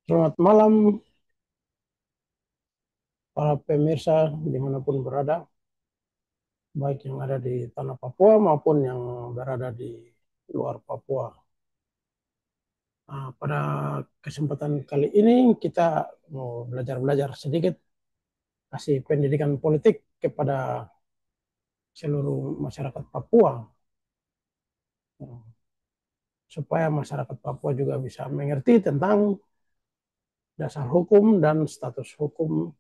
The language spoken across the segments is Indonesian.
Selamat malam para pemirsa dimanapun berada, baik yang ada di tanah Papua maupun yang berada di luar Papua. Nah, pada kesempatan kali ini kita mau belajar-belajar sedikit kasih pendidikan politik kepada seluruh masyarakat Papua, supaya masyarakat Papua juga bisa mengerti tentang dasar hukum dan status hukum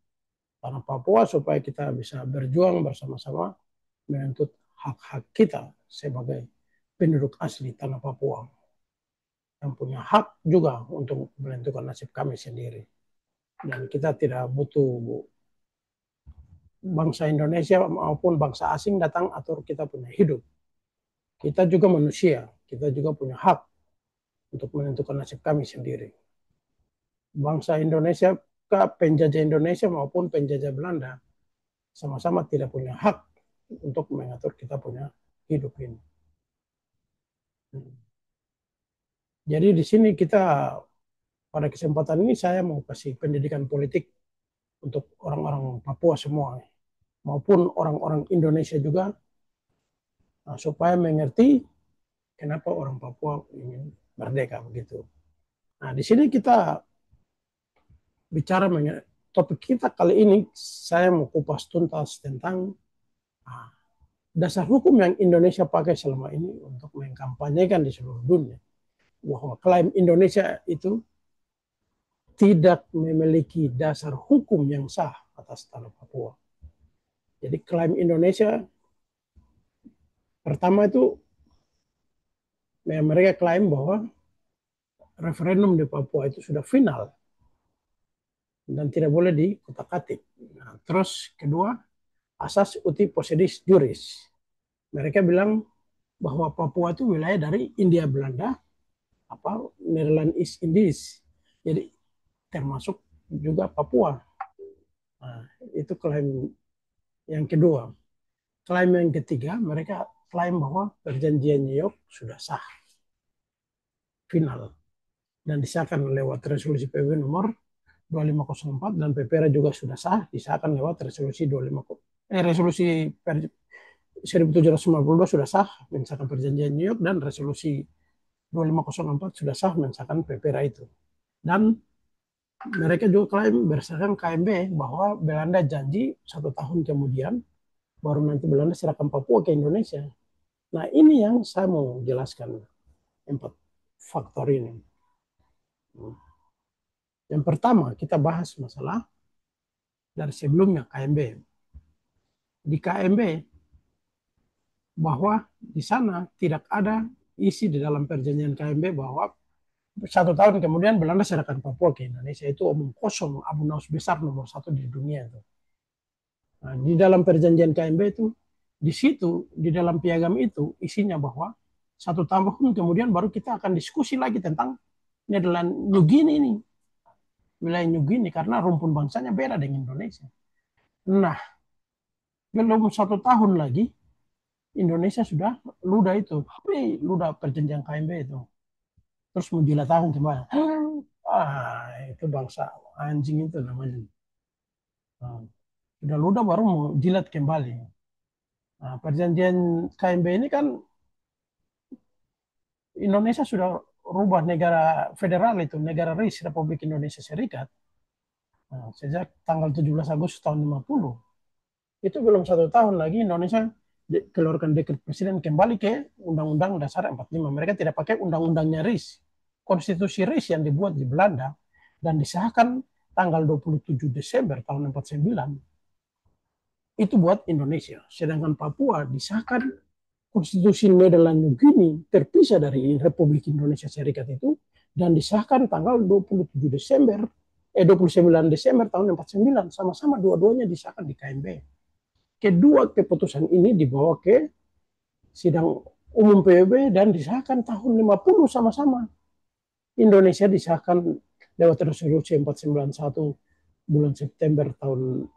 tanah Papua supaya kita bisa berjuang bersama-sama menuntut hak-hak kita sebagai penduduk asli tanah Papua yang punya hak juga untuk menentukan nasib kami sendiri. Dan kita tidak butuh bangsa Indonesia maupun bangsa asing datang atur kita punya hidup. Kita juga manusia, kita juga punya hak untuk menentukan nasib kami sendiri. Bangsa Indonesia, penjajah Indonesia maupun penjajah Belanda sama-sama tidak punya hak untuk mengatur kita punya hidup ini. Jadi di sini kita pada kesempatan ini saya mau kasih pendidikan politik untuk orang-orang Papua semua maupun orang-orang Indonesia juga, supaya mengerti kenapa orang Papua ingin merdeka begitu. Nah, di sini kita bicara mengenai topik kita kali ini, saya mau kupas tuntas tentang ah, dasar hukum yang Indonesia pakai selama ini untuk mengkampanyekan di seluruh dunia bahwa klaim Indonesia itu tidak memiliki dasar hukum yang sah atas tanah Papua. Jadi klaim Indonesia pertama itu mereka klaim bahwa referendum di Papua itu sudah final dan tidak boleh dikutak-atik. Nah, terus kedua, asas uti possidetis juris. Mereka bilang bahwa Papua itu wilayah dari India Belanda, Netherlands East Indies. Jadi termasuk juga Papua. Nah, itu klaim yang kedua. Klaim yang ketiga, mereka klaim bahwa perjanjian New York sudah sah, final, dan disahkan lewat resolusi PBB nomor 2504 dan PPRA juga sudah sah disahkan lewat resolusi 25 resolusi 1792 sudah sah mensahkan perjanjian New York dan resolusi 2504 sudah sah mensahkan PPRA itu. Dan mereka juga klaim berdasarkan KMB bahwa Belanda janji 1 tahun kemudian baru nanti Belanda serahkan Papua ke Indonesia. Nah, ini yang saya mau jelaskan 4 faktor ini. Yang pertama kita bahas masalah dari sebelumnya KMB. Di KMB bahwa di sana tidak ada isi di dalam perjanjian KMB bahwa 1 tahun kemudian Belanda serahkan Papua ke Indonesia. Itu omong kosong, Abu Naus besar nomor 1 di dunia itu. Nah, di dalam perjanjian KMB itu, di situ, di dalam piagam itu, isinya bahwa 1 tahun kemudian baru kita akan diskusi lagi tentang Nederland New Guinea ini. Wilayah New Guinea, karena rumpun bangsanya beda dengan Indonesia. Nah, belum 1 tahun lagi, Indonesia sudah ludah itu. Ludah perjanjian KMB itu. Terus menjilat tahun kembali. Itu bangsa anjing itu namanya. Nah, sudah ludah baru mau jilat kembali. Nah, perjanjian KMB ini kan Indonesia sudah rubah negara federal itu, negara RIS, Republik Indonesia Serikat. Nah, sejak tanggal 17 Agustus tahun 50. Itu belum 1 tahun lagi Indonesia keluarkan dekret presiden kembali ke Undang-Undang Dasar 45. Mereka tidak pakai undang-undangnya RIS. Konstitusi RIS yang dibuat di Belanda dan disahkan tanggal 27 Desember tahun 49 itu buat Indonesia. Sedangkan Papua disahkan konstitusi Nederland New Guinea terpisah dari Republik Indonesia Serikat itu dan disahkan tanggal 27 Desember 29 Desember tahun 49, sama-sama dua-duanya disahkan di KMB. Kedua keputusan ini dibawa ke sidang umum PBB dan disahkan tahun 50 sama-sama. Indonesia disahkan lewat resolusi 491 bulan September tahun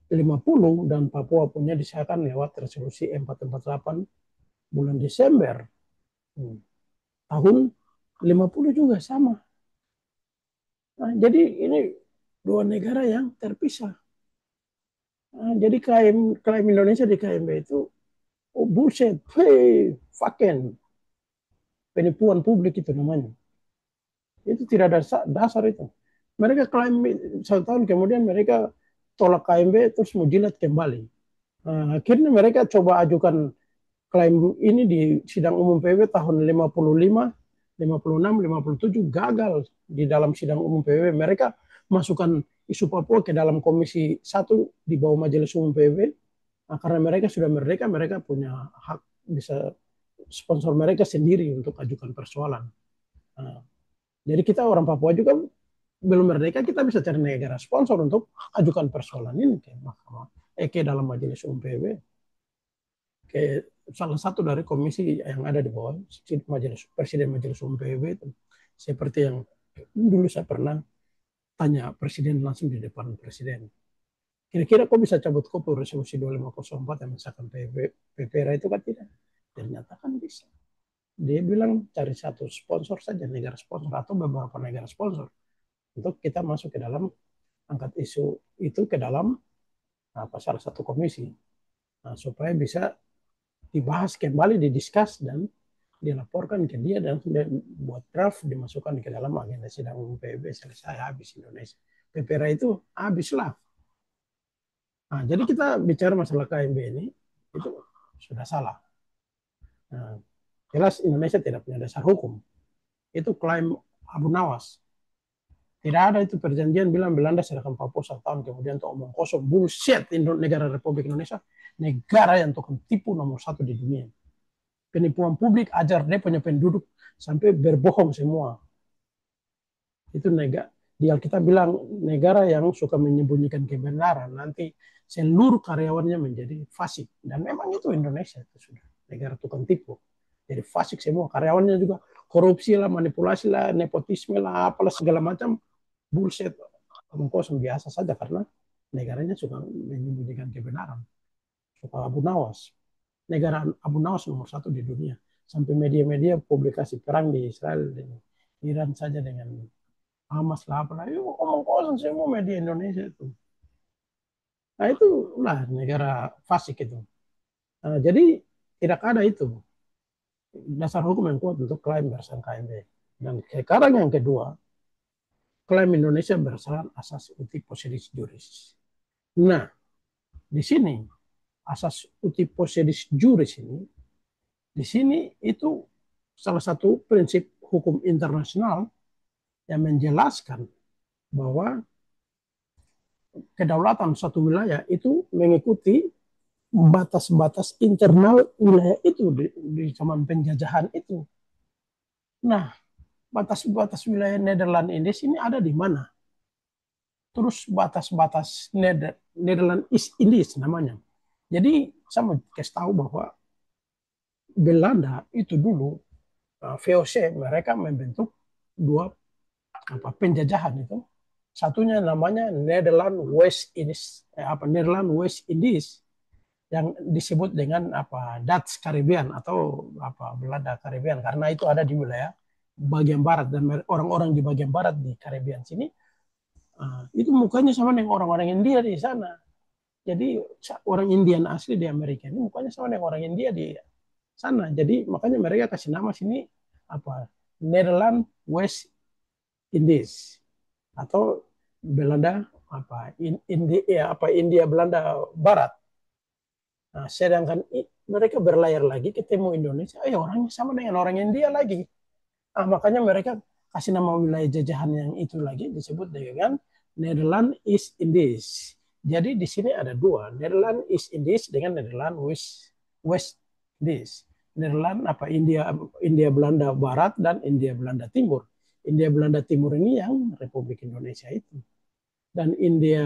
50 dan Papua punya disahkan lewat resolusi 448 bulan Desember tahun 50 juga sama. Nah, jadi ini dua negara yang terpisah. Nah, jadi klaim Indonesia di KMB itu oh, bullshit, hey, fucking penipuan publik itu namanya. Itu tidak ada dasar itu. Mereka klaim 1 tahun kemudian mereka tolak KMB terus mau jilat kembali. Nah, akhirnya mereka coba ajukan klaim ini di sidang umum PBB tahun 55, 56, 57 gagal di dalam sidang umum PBB. Mereka masukkan isu Papua ke dalam komisi 1 di bawah majelis umum PBB. Nah, karena mereka sudah merdeka, mereka punya hak bisa sponsor mereka sendiri untuk ajukan persoalan. Nah, jadi kita orang Papua juga belum merdeka, kita bisa cari negara sponsor untuk ajukan persoalan ini ke mahkamah, ke dalam majelis umum PBB, ke salah satu dari komisi yang ada di bawah majelis presiden majelis umum PBB itu. Seperti yang dulu saya pernah tanya presiden langsung di depan presiden. Kira-kira kok bisa cabut kopur resolusi 2504 yang misalkan PPRA itu kan tidak. Ternyata kan bisa. Dia bilang cari satu sponsor saja, negara sponsor atau beberapa negara sponsor untuk kita masuk ke dalam angkat isu itu ke dalam salah satu komisi. Nah, supaya bisa dibahas kembali, didiskus dan dilaporkan ke dia dan sudah buat draft dimasukkan ke dalam agenda sidang umum PBB selesai habis Indonesia. PPRA itu habislah. Nah, jadi kita bicara masalah KMB ini itu sudah salah. Nah, jelas Indonesia tidak punya dasar hukum. Itu klaim Abu Nawas. Tidak ada itu perjanjian bilang Belanda serahkan Papua 1 tahun kemudian untuk omong kosong. Bullshit. Negara Republik Indonesia negara yang tukang tipu nomor 1 di dunia. Penipuan publik ajar dia punya penduduk sampai berbohong semua. Itu negara. Di Alkitab bilang negara yang suka menyembunyikan kebenaran nanti seluruh karyawannya menjadi fasik. Dan memang itu Indonesia itu sudah negara tukang tipu. Jadi fasik semua karyawannya juga korupsi lah, manipulasi lah, nepotisme lah, apalah segala macam bullshit. Omong kosong biasa saja karena negaranya suka menyembunyikan kebenaran. Suka Abu Nawas. Negara Abu Nawas nomor 1 di dunia. Sampai media-media publikasi perang di Israel dan Iran saja dengan Hamas lah apalah. Itu omong kosong semua media Indonesia itu. Nah itu lah negara fasik itu. Nah, jadi tidak ada itu dasar hukum yang kuat untuk klaim berdasarkan KMB. Dan sekarang yang kedua, klaim Indonesia berdasarkan asas uti possidetis juris. Nah, di sini asas uti possidetis juris ini, di sini itu salah satu prinsip hukum internasional yang menjelaskan bahwa kedaulatan suatu wilayah itu mengikuti batas-batas internal wilayah itu di zaman penjajahan itu. Nah, batas-batas wilayah Nederland ini sini ada di mana? Terus batas-batas Nederland East Indies namanya. Jadi saya mau kasih tahu bahwa Belanda itu dulu VOC mereka membentuk dua penjajahan itu. Satunya namanya Nederland West Indies, Nederland West Indies yang disebut dengan Dutch Caribbean atau Belanda Caribbean karena itu ada di wilayah bagian barat dan orang-orang di bagian barat di Caribbean sini itu mukanya sama dengan orang-orang India di sana. Jadi orang Indian asli di Amerika ini mukanya sama dengan orang India di sana. Jadi makanya mereka kasih nama sini Netherlands West Indies atau Belanda India Belanda Barat. Nah, sedangkan mereka berlayar lagi ketemu Indonesia, orangnya sama dengan orang India lagi. Makanya mereka kasih nama wilayah jajahan yang itu lagi disebut dengan Netherlands East Indies. Jadi di sini ada dua, Netherlands East Indies dengan Netherlands West Indies. Netherlands India Belanda Barat dan India Belanda Timur. India Belanda Timur ini yang Republik Indonesia itu. Dan India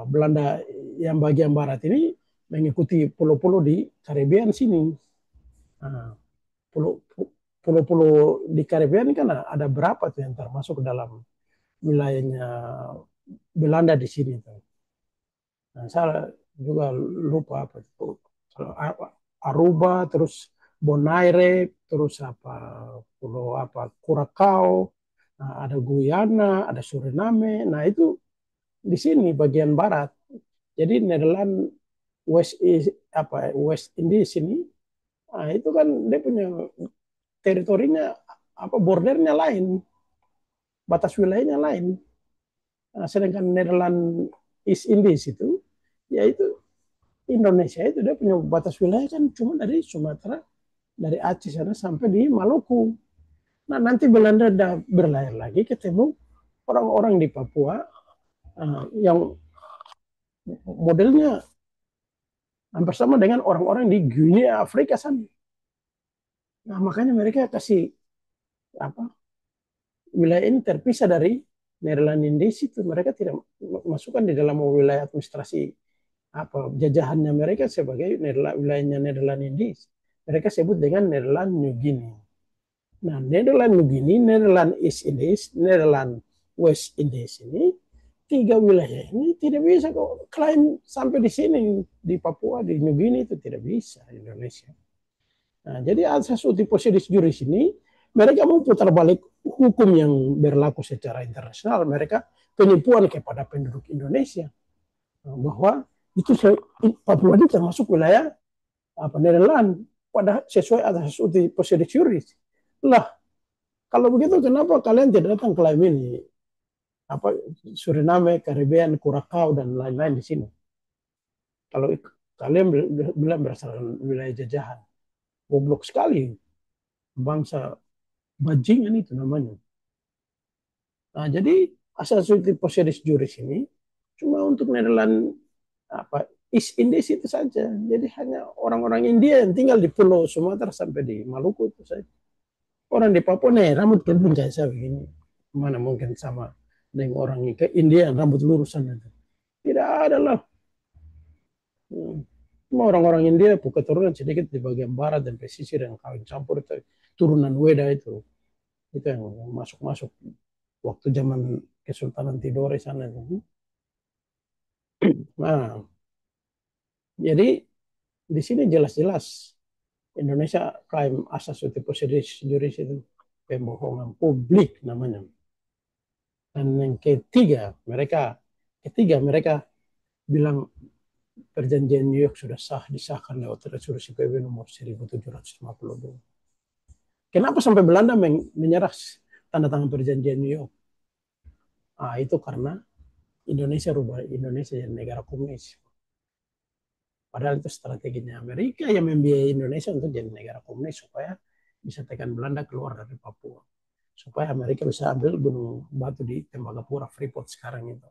Belanda yang bagian barat ini mengikuti pulau-pulau di Karibian sini. Nah, pulau-pulau di Karibian kan ada berapa tuh yang termasuk dalam wilayahnya Belanda di sini tuh. Nah, saya juga lupa apa itu. Aruba, terus Bonaire, terus pulau Curacao, Nah, ada Guyana, ada Suriname. Nah, itu di sini bagian barat. Jadi Nederland West Indies ini, nah, itu kan dia punya teritorinya bordernya lain, batas wilayahnya lain. Nah, sedangkan Nederland East Indies itu, yaitu Indonesia itu dia punya batas wilayah kan cuma dari Sumatera, dari Aceh sana sampai di Maluku. Nah, nanti Belanda berlayar lagi ketemu orang-orang di Papua yang modelnya hampir sama dengan orang-orang di Guinea Afrika sana. Nah, makanya mereka kasih apa wilayah ini terpisah dari Nederland Indies itu. Mereka tidak masukkan di dalam wilayah administrasi jajahannya mereka sebagai wilayahnya Nederland Indies. Mereka sebut dengan Nederland New Guinea. Nah, Nederland New Guinea, Nederland East Indies, Nederland West Indies ini tiga wilayah ini tidak bisa kok klaim sampai di sini di Papua di New Guinea itu tidak bisa Indonesia. Nah, jadi asas uti positis juris ini mereka mau putar balik hukum yang berlaku secara internasional. Mereka penipuan kepada penduduk Indonesia bahwa itu Papua ini termasuk wilayah Nederland pada sesuai asas uti positis juris. Lah, kalau begitu kenapa kalian tidak datang klaim ini? Suriname, Caribbean, Curacao dan lain-lain di sini. Kalau kalian bilang berdasarkan wilayah jajahan, goblok sekali bangsa bajingan itu namanya. Nah, jadi asas positis juris ini cuma untuk Nederland East Indies itu saja. Jadi hanya orang-orang India yang tinggal di Pulau Sumatera sampai di Maluku itu saja. Orang di Papua nih rambut keriting kayak saya begini. Mana mungkin sama dengan orang ke India rambut lurusan itu. Tidak ada lah. Cuma orang-orang India keturunan sedikit di bagian barat dan pesisir yang kawin campur itu turunan Weda itu yang masuk-masuk waktu zaman Kesultanan Tidore sana. Nah, jadi di sini jelas-jelas Indonesia klaim asas uti positis juris itu pembohongan publik namanya. Dan yang ketiga mereka bilang perjanjian New York sudah disahkan lewat resolusi PBB nomor 1752. Kenapa sampai Belanda menyerah tanda tangan perjanjian New York? Itu karena Indonesia rubah Indonesia jadi negara komunis. Padahal itu strateginya Amerika yang membiayai Indonesia untuk jadi negara komunis supaya bisa tekan Belanda keluar dari Papua. Supaya Amerika bisa ambil gunung batu di Tembagapura, Freeport sekarang itu.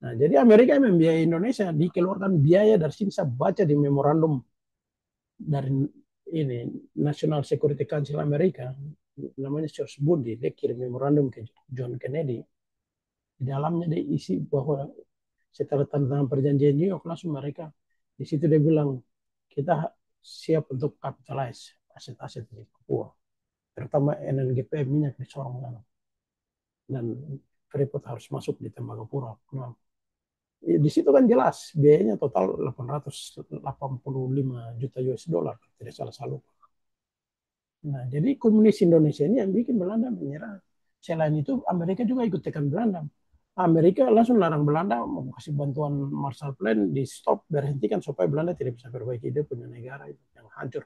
Nah, jadi Amerika yang membiayai Indonesia dikeluarkan biaya dari sini. Saya baca di memorandum dari ini National Security Council Amerika, namanya George Bundy, dia kirim memorandum ke John Kennedy. Di dalamnya dia isi bahwa setelah tanda tangan perjanjian New York langsung mereka di situ dia bilang kita siap untuk capitalize aset-aset di Papua, terutama NNGP minyak di Sorong dan Freeport harus masuk di Tembagapura. Nah, di situ kan jelas biayanya total 885 juta US dollar tidak salah. Nah, jadi komunis Indonesia ini yang bikin Belanda menyerah. Selain itu Amerika juga ikut tekan Belanda. Amerika langsung larang Belanda mau kasih bantuan Marshall Plan di stop, berhentikan supaya Belanda tidak bisa perbaiki dia punya negara itu yang hancur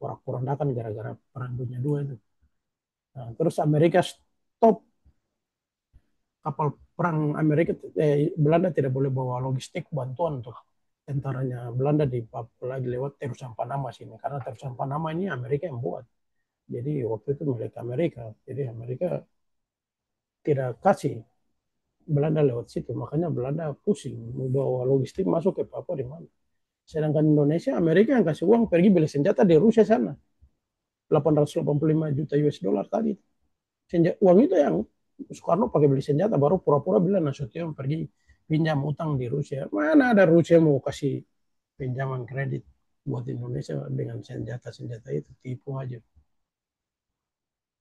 porak-porandakan gara-gara perang dunia II itu. Nah, terus Amerika stop kapal perang Amerika, Belanda tidak boleh bawa logistik bantuan untuk tentaranya Belanda di Papua lagi lewat terusan Panama sini, karena terusan Panama ini Amerika yang buat. Jadi waktu itu milik Amerika, jadi Amerika tidak kasih Belanda lewat situ, makanya Belanda pusing membawa logistik masuk ke Papua di mana. Sedangkan Indonesia, Amerika yang kasih uang pergi beli senjata di Rusia sana, 885 juta US dollar tadi. Uang itu yang Soekarno pakai beli senjata, baru pura-pura bilang Nasution pergi pinjam utang di Rusia. Mana ada Rusia mau kasih pinjaman kredit buat Indonesia dengan senjata-senjata itu, tipu aja.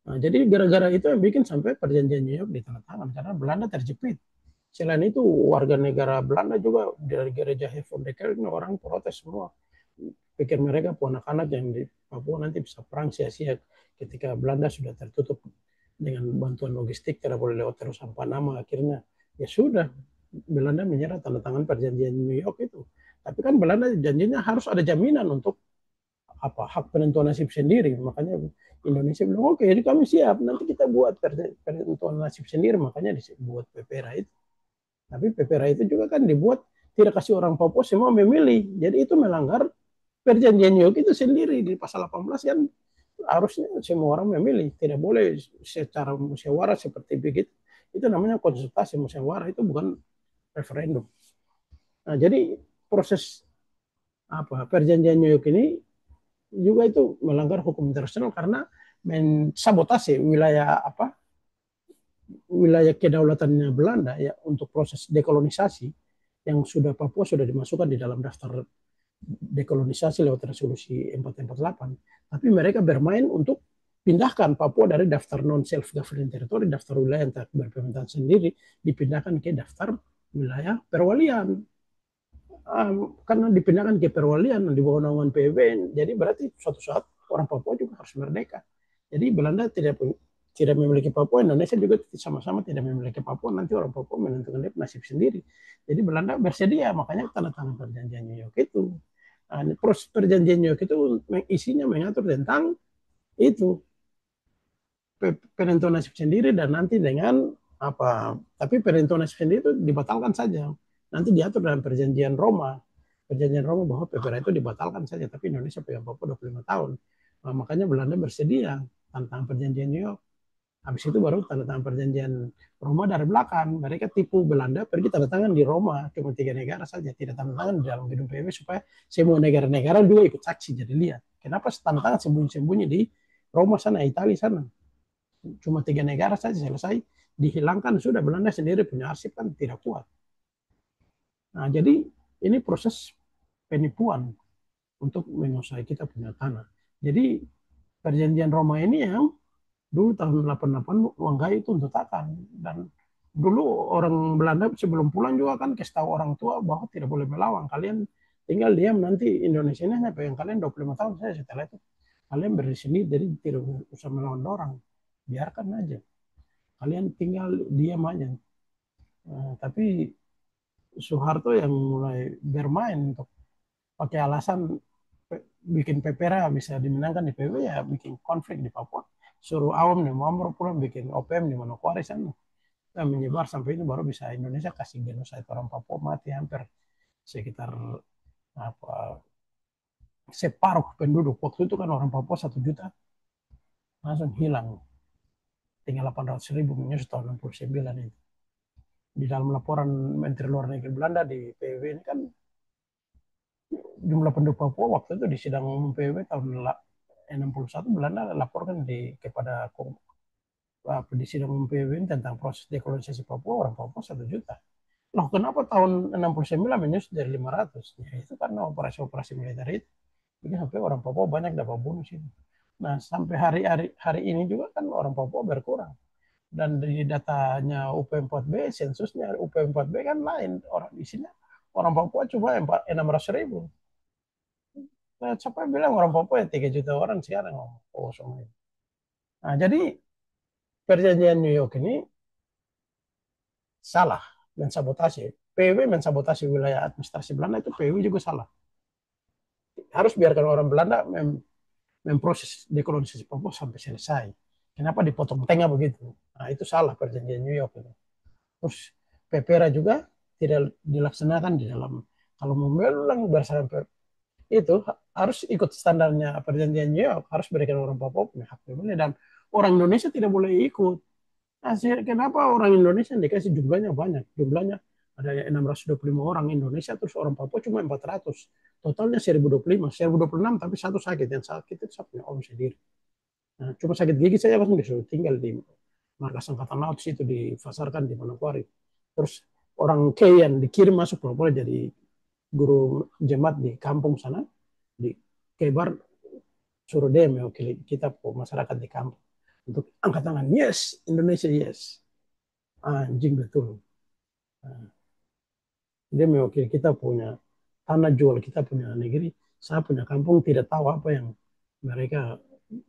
Nah, jadi gara-gara itu yang bikin sampai perjanjian New York ditandatangan karena Belanda terjepit. Selain itu warga negara Belanda juga dari gereja Heaven Decade orang protes semua. Pikir mereka anak-anak yang di Papua nanti bisa perang sia-sia ketika Belanda sudah tertutup dengan bantuan logistik tidak boleh lewat terusan Panama. Akhirnya ya sudah, Belanda menyerah tanda tangan perjanjian New York itu. Tapi kan Belanda janjinya harus ada jaminan untuk apa hak penentuan nasib sendiri. Makanya Indonesia bilang oke, jadi kami siap, nanti kita buat penentuan nasib sendiri. Makanya dibuat PPRA itu. Tapi PPRA itu juga kan dibuat tidak kasih orang Papua semua memilih. Jadi itu melanggar perjanjian New York itu sendiri di pasal 18 kan harusnya semua orang memilih, tidak boleh secara musyawarah seperti begitu. Itu namanya konsultasi musyawarah, itu bukan referendum. Nah, jadi proses apa perjanjian New York ini juga itu melanggar hukum internasional karena mensabotase wilayah apa wilayah kedaulatannya Belanda ya untuk proses dekolonisasi yang sudah Papua sudah dimasukkan di dalam daftar dekolonisasi lewat resolusi 448. Tapi mereka bermain untuk pindahkan Papua dari daftar non self governing territory, daftar wilayah yang tak berpemerintahan sendiri, dipindahkan ke daftar wilayah perwalian. Karena dipindahkan ke perwalian di bawah naungan PBB, jadi berarti suatu saat orang Papua juga harus merdeka. Jadi Belanda tidak memiliki Papua, Indonesia juga sama-sama tidak memiliki Papua, nanti orang Papua menentukan nasib sendiri. Jadi Belanda bersedia, makanya tanda tangan perjanjian New York itu. Nah, proses perjanjian New York itu isinya mengatur tentang itu penentuan nasib sendiri dan nanti dengan apa, tapi penentuan nasib sendiri itu dibatalkan saja. Nanti diatur dalam perjanjian Roma. Perjanjian Roma bahwa PPRA itu dibatalkan saja, tapi Indonesia pegang Papua 25 tahun. Nah, makanya Belanda bersedia tentang perjanjian New York. Habis itu baru tanda tangan perjanjian Roma dari belakang. Mereka tipu Belanda, pergi tanda tangan di Roma. Cuma 3 negara saja, tidak tanda tangan di dalam gedung PBB supaya semua negara-negara juga ikut saksi. Jadi lihat, kenapa tanda tangan sembunyi-sembunyi di Roma sana, Italia sana. Cuma 3 negara saja selesai, dihilangkan sudah. Belanda sendiri punya arsip kan tidak kuat. Nah, jadi ini proses penipuan untuk menguasai kita punya tanah. Jadi perjanjian Roma ini yang dulu tahun 88 Wanggai itu untuk akan, dan dulu orang Belanda sebelum pulang juga kan kasih tahu orang tua bahwa tidak boleh melawan, kalian tinggal diam, nanti Indonesia ini hanya pegang kalian 25 tahun saya, setelah itu kalian berdiri sendiri, jadi tidak usah melawan orang, biarkan aja, kalian tinggal diam aja. Tapi Soeharto yang mulai bermain untuk pakai alasan bikin PPRA bisa dimenangkan di PBB, ya bikin konflik di Papua, suruh awam nih mau pulang bikin OPM di Manokwari sana, dan menyebar sampai itu baru bisa Indonesia kasih genosida orang Papua mati hampir sekitar apa separuh penduduk. Waktu itu kan orang Papua 1 juta langsung hilang, tinggal 800.000 menyusul tahun 69 itu. Di dalam laporan Menteri Luar Negeri Belanda di PBB ini kan jumlah penduduk Papua waktu itu di sidang umum PBB tahun 61 Belanda laporkan kepada di sidang umum PBB ini tentang proses dekolonisasi Papua, orang Papua 1 juta. Loh, kenapa tahun 69 menyusut dari 500? Ya, itu karena operasi-operasi militer itu. Jadi sampai orang Papua banyak dapat bunuh sini. Nah, sampai hari ini juga kan orang Papua berkurang. Dan di datanya UP4B, sensusnya UP4B kan lain. Orang di sini, orang Papua cuma 600.000. Nah, siapa bilang orang Papua ya 3 juta orang sekarang ngomong kosong ini. Nah, jadi perjanjian New York ini salah, mensabotase. PW mensabotase wilayah administrasi Belanda, itu PW juga salah. Harus biarkan orang Belanda memproses dekolonisasi Papua sampai selesai. Kenapa dipotong tengah begitu? Nah, itu salah perjanjian New York itu. Terus PPRA juga tidak dilaksanakan di dalam, kalau mau melang berdasarkan itu harus ikut standarnya perjanjian New York, harus berikan orang Papua punya hak pilih, dan orang Indonesia tidak boleh ikut. Nah, kenapa orang Indonesia yang dikasih jumlahnya banyak? Jumlahnya ada 625 orang Indonesia, terus orang Papua cuma 400. Totalnya 1025, 1026, tapi satu sakit. Yang sakit itu saya punya om sendiri. Nah, cuma sakit gigi saya langsung disuruh tinggal di markas angkatan laut situ, difasarkan di Manokwari. Terus orang K yang dikirim masuk Papua jadi guru jemaat di kampung sana, di Kebar, suruh dia mewakili kita masyarakat di kampung untuk angkat tangan, yes Indonesia yes, anjing betul. Nah, dia mewakili kita punya tanah, jual kita punya negeri, saya punya kampung tidak tahu apa yang mereka,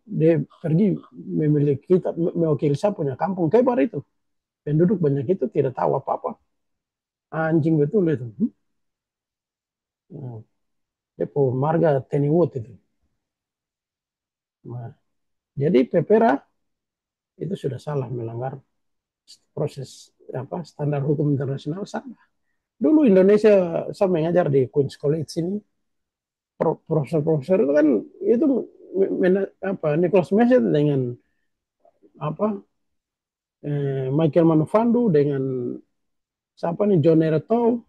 dia pergi memiliki kita, mewakili saya punya kampung Kebar itu. Penduduk banyak itu tidak tahu apa-apa. Anjing betul itu. Nah, Depo marga Teniwut itu. Nah, jadi Pepera itu sudah salah melanggar proses apa standar hukum internasional salah. Dulu Indonesia saya mengajar di Queen's College sini, profesor-profesor itu kan itu apa Nicholas Messet dengan apa Michael Manufando dengan siapa nih John Ereto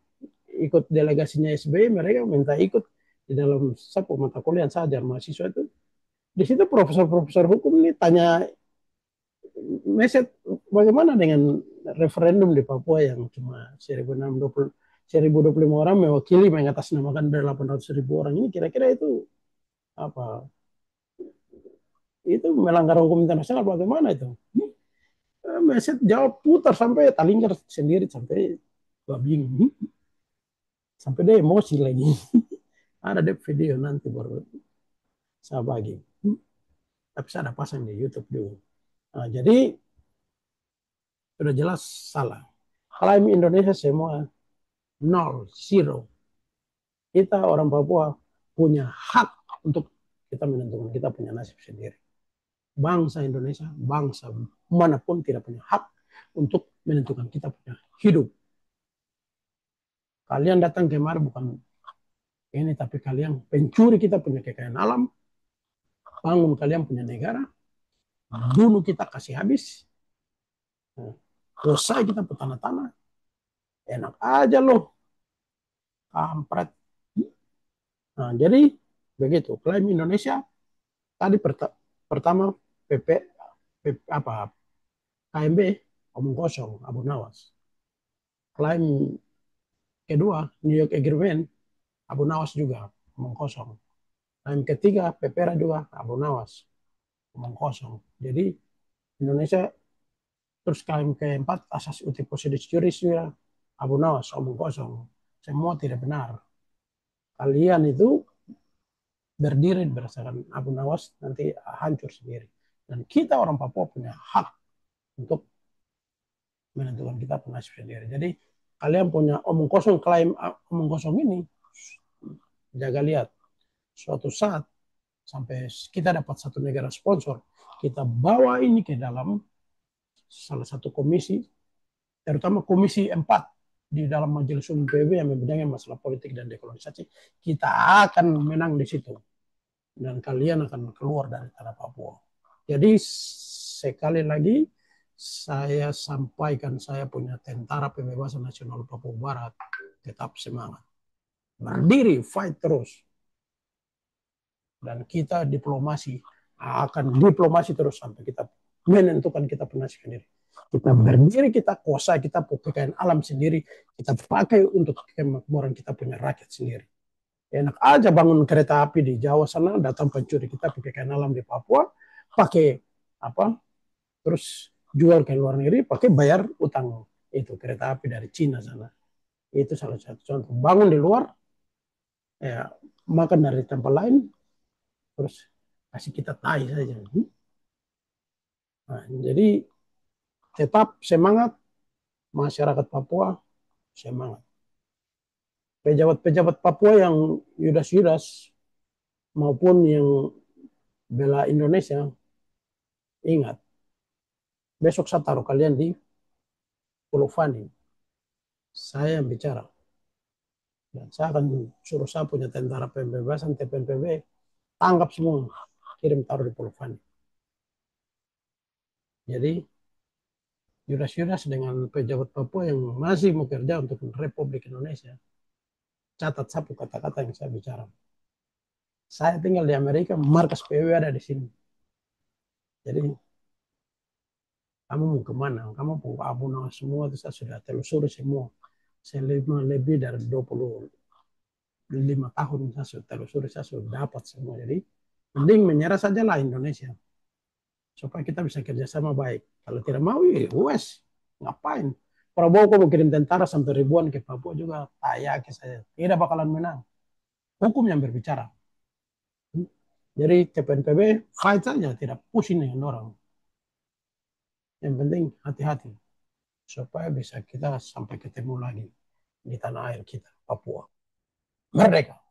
ikut delegasinya SBY, mereka minta ikut di dalam satu mata kuliah yang saya ajar mahasiswa itu. Di situ profesor-profesor hukum ini tanya Meset bagaimana dengan referendum di Papua yang cuma 1025 orang mewakili mengatasnamakan 800.000 orang ini, kira-kira itu apa itu melanggar hukum internasional bagaimana itu? Meset jawab putar sampai talingkar sendiri sampai gua bingung sampai dia emosi lagi. Ada deh video nanti baru saya bagi. Tapi saya ada pasang di YouTube juga. Nah, jadi sudah jelas salah. Klaim Indonesia semua nol, zero. Kita orang Papua punya hak untuk kita menentukan kita punya nasib sendiri. Bangsa Indonesia, bangsa manapun tidak punya hak untuk menentukan kita punya hidup. Kalian datang kemari bukan ini, tapi kalian pencuri kita punya kekayaan alam, bangun kalian punya negara, bunuh kita kasih habis, selesai kita petanah-tanah, enak aja loh, kampret. Nah, jadi begitu klaim Indonesia tadi pertama apa KMB omong kosong Abu Nawas. Klaim kedua New York Agreement Abu Nawas juga omong kosong. Klaim ketiga Pepera juga Abu Nawas omong kosong. Jadi Indonesia terus klaim keempat asas uti possidetis juris juga Abu Nawas omong kosong. Semua tidak benar. Kalian itu berdiri berdasarkan Abu Nawas nanti hancur sendiri. Dan kita orang Papua punya hak untuk menentukan kita nasib sendiri. Jadi kalian punya omong kosong, klaim omong kosong ini, jaga lihat. Suatu saat sampai kita dapat satu negara sponsor, kita bawa ini ke dalam salah satu komisi, terutama komisi 4 di dalam Majelis Umum PBB yang membidangi masalah politik dan dekolonisasi, kita akan menang di situ. Dan kalian akan keluar dari tanah Papua. Jadi sekali lagi saya sampaikan saya punya Tentara Pembebasan Nasional Papua Barat tetap semangat. Berdiri, fight terus. Dan kita diplomasi akan diplomasi terus sampai kita menentukan kita punya sendiri. Kita berdiri, kita kuasai, kita kekayaan alam sendiri, kita pakai untuk kemakmuran kita punya rakyat sendiri. Enak aja bangun kereta api di Jawa sana, datang pencuri kita kekayaan alam di Papua, pakai apa? Terus jual ke luar negeri, pakai bayar utang itu kereta api dari Cina sana. Itu salah satu contoh. Bangun di luar, ya makan dari tempat lain, terus kasih kita tai saja. Nah, jadi tetap semangat masyarakat Papua, semangat. Pejabat-pejabat Papua yang yudas-yudas maupun yang bela Indonesia, ingat, besok saya taruh kalian di Pulau Fani. Saya yang bicara. Dan saya akan suruh saya punya tentara pembebasan TPNPB, tangkap semua, kirim taruh di Pulau Fani. Jadi, yudas-yudas dengan pejabat Papua yang masih mau kerja untuk Republik Indonesia, catat satu kata-kata yang saya bicara. Saya tinggal di Amerika, markas PBB ada di sini. Jadi, kamu mau kemana? Kamu mau Abu Nawas semua, itu saya sudah telusuri semua. Selama lebih dari 25 tahun saya sudah telusuri, saya sudah dapat semua. Jadi, mending menyerah sajalah Indonesia. Supaya kita bisa kerjasama baik. Kalau tidak mau, ya wes, ngapain? Prabowo kok mau kirim tentara sampai ribuan ke Papua juga, tayak saja. Tidak bakalan menang. Hukum yang berbicara. Jadi TPNPB fight saja, tidak pusing dengan orang. Yang penting hati-hati supaya bisa kita sampai ketemu lagi di tanah air kita, Papua. Merdeka!